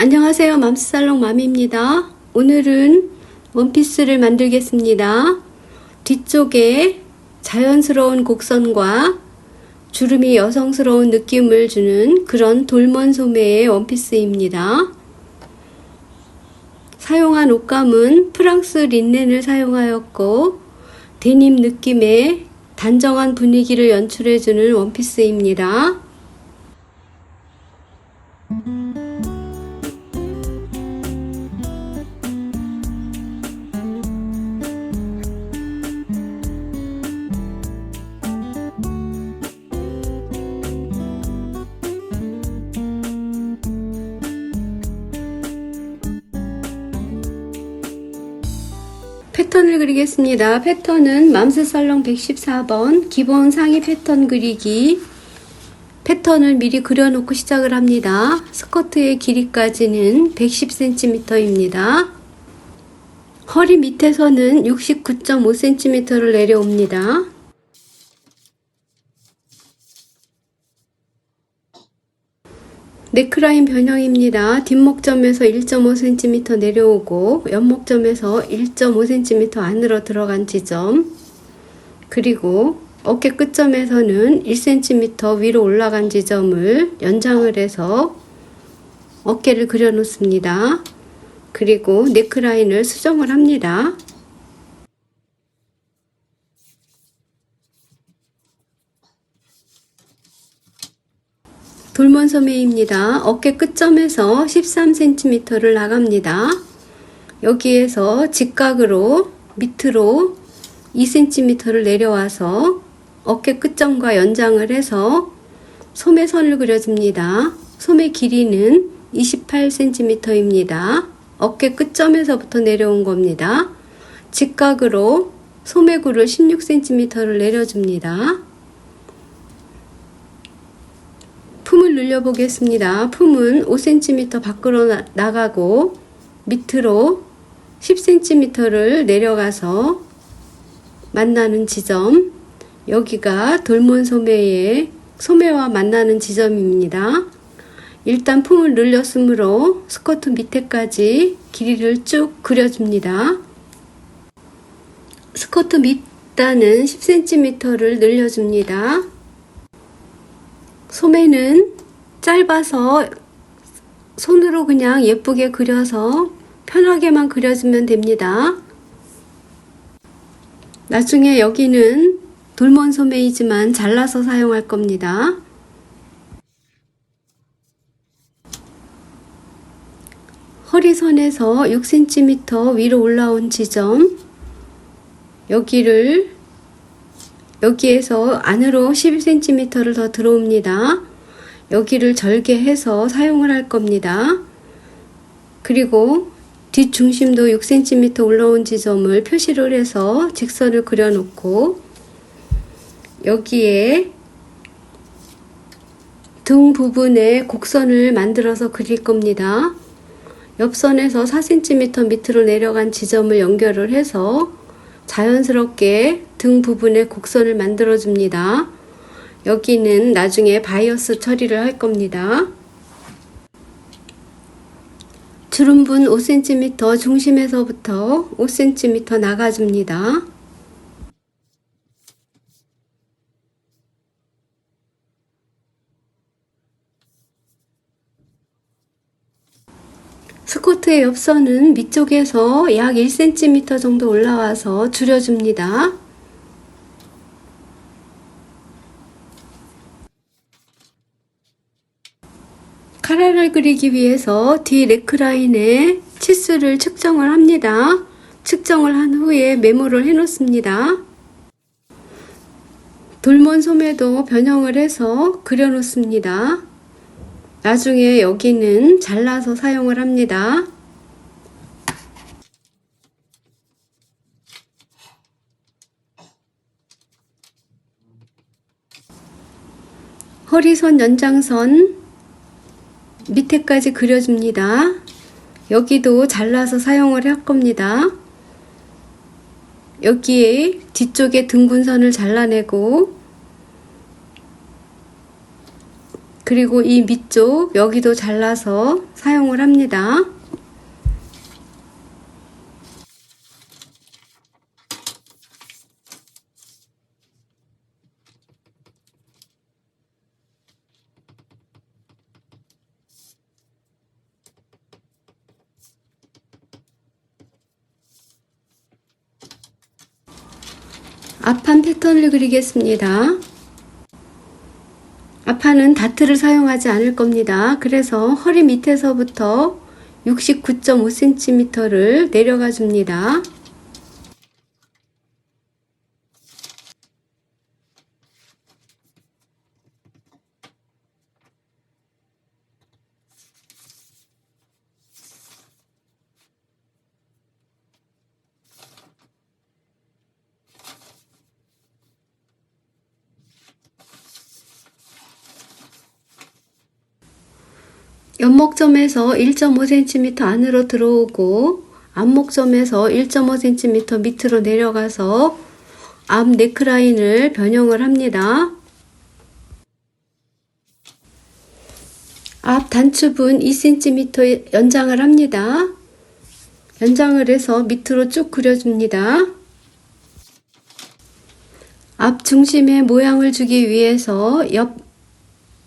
안녕하세요. 맘스살롱 맘입니다. 오늘은 원피스를 만들겠습니다. 뒤쪽에 자연스러운 곡선과 주름이 여성스러운 느낌을 주는 그런 돌먼 소매의 원피스입니다. 사용한 옷감은 프랑스 린넨을 사용하였고 데님 느낌의 단정한 분위기를 연출해주는 원피스입니다. 패턴을 그리겠습니다. 패턴은 맘스살롱 114번 기본 상의 패턴 그리기 패턴을 미리 그려놓고 시작을 합니다. 스커트의 길이까지는 110cm입니다. 허리 밑에서는 69.5cm를 내려옵니다. 네크라인 변형입니다. 뒷목점에서 1.5cm 내려오고 옆목점에서 1.5cm 안으로 들어간 지점, 그리고 어깨 끝점에서는 1cm 위로 올라간 지점을 연장을 해서 어깨를 그려 놓습니다. 그리고 네크라인을 수정을 합니다. 돌먼 소매입니다. 어깨 끝점에서 13cm를 나갑니다. 여기에서 직각으로 밑으로 2cm를 내려와서 어깨 끝점과 연장을 해서 소매선을 그려줍니다. 소매 길이는 28cm입니다. 어깨 끝점에서부터 내려온 겁니다. 직각으로 소매구를 16cm를 내려줍니다. 품을 늘려보겠습니다. 품은 5cm 밖으로 나가고 밑으로 10cm를 내려가서 만나는 지점, 여기가 돌먼 소매의 소매와 만나는 지점입니다. 일단 품을 늘렸으므로 스커트 밑에까지 길이를 쭉 그려줍니다. 스커트 밑단은 10cm를 늘려줍니다. 소매는 짧아서 손으로 그냥 예쁘게 그려서 편하게만 그려주면 됩니다. 나중에 여기는 돌먼 소매이지만 잘라서 사용할 겁니다. 허리선에서 6cm 위로 올라온 지점, 여기에서 안으로 12cm를 더 들어옵니다. 여기를 절개해서 사용을 할 겁니다. 그리고 뒷중심도 6cm 올라온 지점을 표시를 해서 직선을 그려놓고 여기에 등 부분에 곡선을 만들어서 그릴 겁니다. 옆선에서 4cm 밑으로 내려간 지점을 연결을 해서 자연스럽게 등 부분에 곡선을 만들어 줍니다. 여기는 나중에 바이어스 처리를 할 겁니다. 주름분 5cm 중심에서부터 5cm 나가줍니다. 스커트의 옆선은 밑쪽에서 약 1cm 정도 올라와서 줄여줍니다. 카라를 그리기 위해서 뒤 네크라인에 치수를 측정을 합니다. 측정을 한 후에 메모를 해 놓습니다. 돌먼 소매도 변형을 해서 그려 놓습니다. 나중에 여기는 잘라서 사용을 합니다. 허리선 연장선 밑에까지 그려줍니다. 여기도 잘라서 사용을 할 겁니다. 여기에 뒤쪽에 등분선을 잘라내고 그리고 이 밑쪽 여기도 잘라서 사용을 합니다. 앞판 패턴을 그리겠습니다. 앞판은 다트를 사용하지 않을 겁니다. 그래서 허리 밑에서부터 69.5cm를 내려가 줍니다. 연목점에서 1.5cm 안으로 들어오고 앞목점에서 1.5cm 밑으로 내려가서 앞 네크라인을 변형을 합니다. 앞 단추분 2cm 연장을 합니다. 연장을 해서 밑으로 쭉 그려줍니다. 앞 중심의 모양을 주기 위해서 옆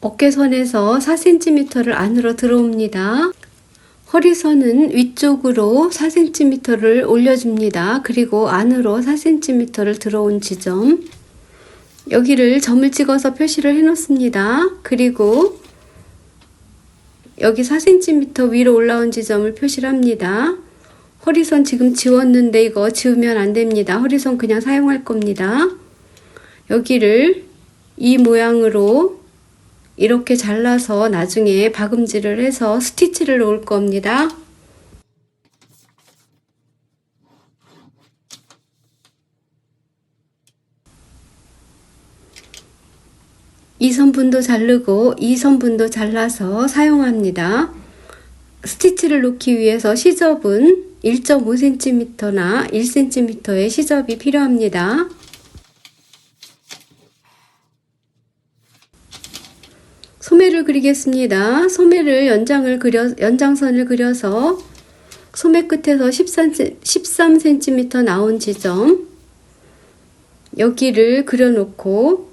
어깨선에서 4cm를 안으로 들어옵니다. 허리선은 위쪽으로 4cm를 올려줍니다. 그리고 안으로 4cm를 들어온 지점, 여기를 점을 찍어서 표시를 해 놓습니다. 그리고 여기 4cm 위로 올라온 지점을 표시를 합니다. 허리선 지금 지웠는데 이거 지우면 안 됩니다. 허리선 그냥 사용할 겁니다. 여기를 이 모양으로 이렇게 잘라서 나중에 박음질을 해서 스티치를 놓을 겁니다. 이 선분도 자르고 이 선분도 잘라서 사용합니다. 스티치를 놓기 위해서 시접은 1.5cm나 1cm의 시접이 필요합니다. 소매를 그리겠습니다. 소매를 연장선을 그려서 소매 끝에서 13cm 나온 지점, 여기를 그려놓고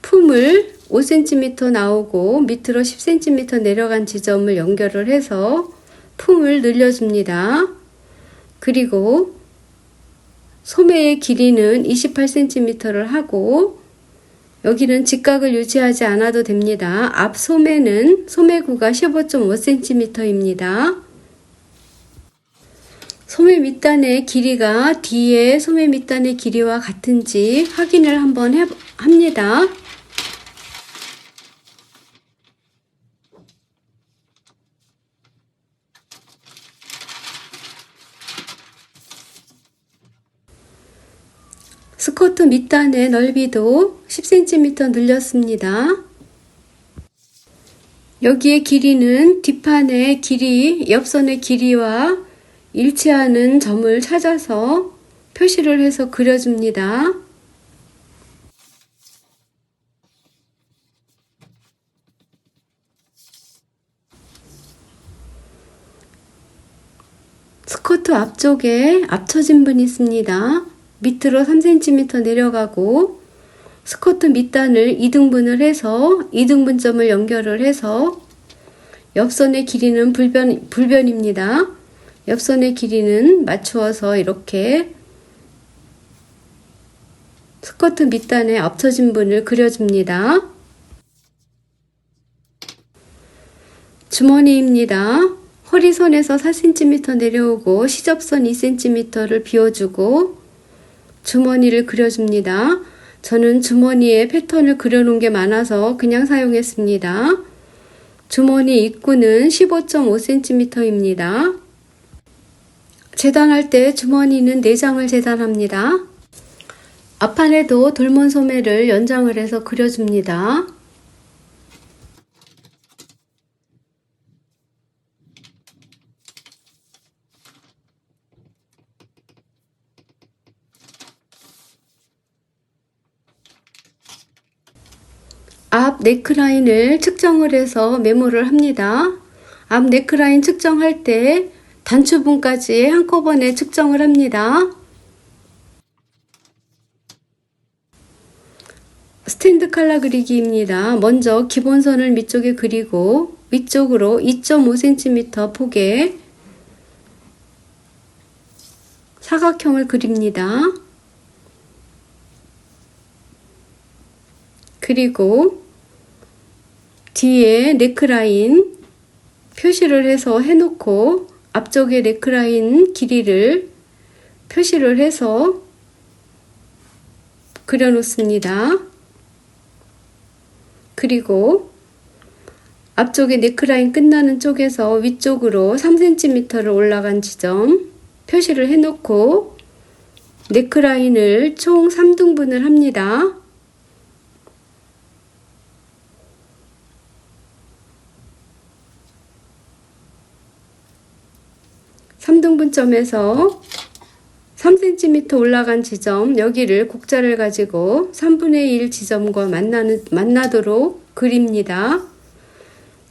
품을 5cm 나오고 밑으로 10cm 내려간 지점을 연결을 해서 품을 늘려줍니다. 그리고 소매의 길이는 28cm를 하고 여기는 직각을 유지하지 않아도 됩니다. 앞 소매는 소매구가 15.5cm입니다. 소매 밑단의 길이가 뒤에 소매 밑단의 길이와 같은지 확인을 한번 합니다. 스커트 밑단의 넓이도 10cm 늘렸습니다. 여기의 길이는 뒷판의 길이, 옆선의 길이와 일치하는 점을 찾아서 표시를 해서 그려줍니다. 스커트 앞쪽에 앞처진 분이 있습니다. 밑으로 3cm 내려가고 스커트 밑단을 2등분을 해서 2등분점을 연결을 해서 옆선의 길이는 불변입니다. 옆선의 길이는 맞추어서 이렇게 스커트 밑단에 앞처진 분을 그려줍니다. 주머니입니다. 허리선에서 4cm 내려오고 시접선 2cm를 비워주고 주머니를 그려줍니다. 저는 주머니에 패턴을 그려놓은 게 많아서 그냥 사용했습니다. 주머니 입구는 15.5cm입니다. 재단할 때 주머니는 4장을 재단합니다. 앞판에도 돌몬 소매를 연장을 해서 그려줍니다. 앞 네크라인을 측정을 해서 메모를 합니다. 앞 네크라인 측정할 때 단추분까지 한꺼번에 측정을 합니다. 스탠드 칼라 그리기입니다. 먼저 기본선을 밑쪽에 그리고 위쪽으로 2.5cm 폭의 사각형을 그립니다. 그리고 뒤에 네크라인 표시를 해서 해놓고 앞쪽에 네크라인 길이를 표시를 해서 그려 놓습니다. 그리고 앞쪽에 네크라인 끝나는 쪽에서 위쪽으로 3cm를 올라간 지점 표시를 해놓고 네크라인을 총 3등분을 합니다. 3등분점에서 3cm 올라간 지점 여기를 곡자를 가지고 3분의 1 지점과 만나도록 그립니다.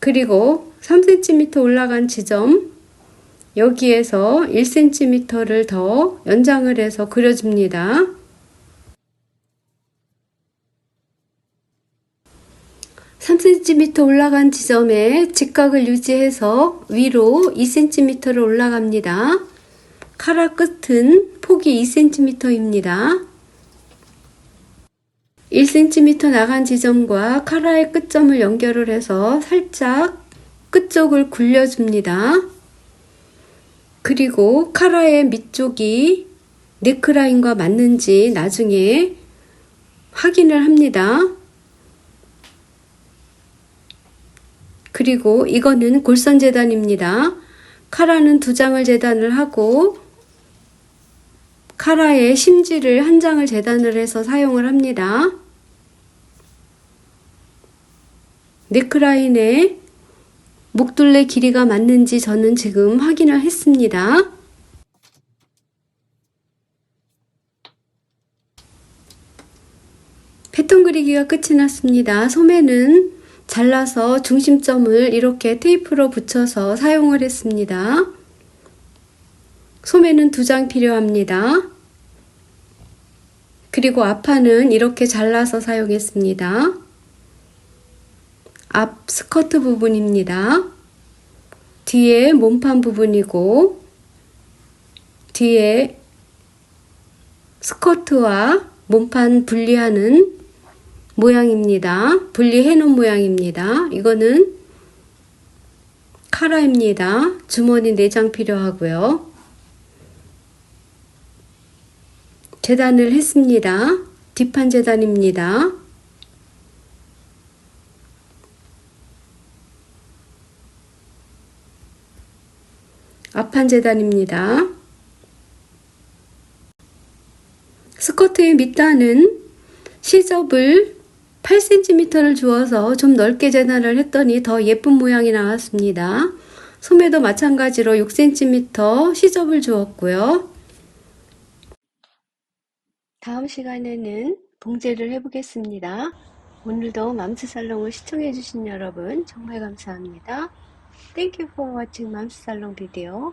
그리고 3cm 올라간 지점 여기에서 1cm를 더 연장을 해서 그려줍니다. (3cm) 올라간 지점에 직각을 유지해서 위로 2cm를 올라갑니다. 카라 끝은 폭이 2cm입니다. 1cm 나간 지점과 카라의 끝점을 연결을 해서 살짝 끝쪽을 굴려줍니다. 그리고 카라의 밑쪽이 네크라인과 맞는지 나중에 확인을 합니다. 그리고 이거는 골선 재단입니다. 카라는 2장을 재단을 하고 카라의 심지를 1장을 재단을 해서 사용을 합니다. 네크라인의 목둘레 길이가 맞는지 저는 지금 확인을 했습니다. 패턴 그리기가 끝이 났습니다. 소매는 잘라서 중심점을 이렇게 테이프로 붙여서 사용을 했습니다. 소매는 2장 필요합니다. 그리고 앞판은 이렇게 잘라서 사용했습니다. 앞 스커트 부분입니다. 뒤에 몸판 부분이고 뒤에 스커트와 몸판 분리하는 모양입니다. 분리해 놓은 모양입니다. 이거는 카라입니다. 주머니 4장 필요하고요. 재단을 했습니다. 뒷판 재단입니다. 앞판 재단입니다. 스커트의 밑단은 시접을 8cm를 주어서 좀 넓게 재단을 했더니 더 예쁜 모양이 나왔습니다. 소매도 마찬가지로 6cm 시접을 주었고요. 다음 시간에는 봉제를 해보겠습니다. 오늘도 맘스살롱을 시청해주신 여러분 정말 감사합니다. Thank you for watching 맘스살롱 video.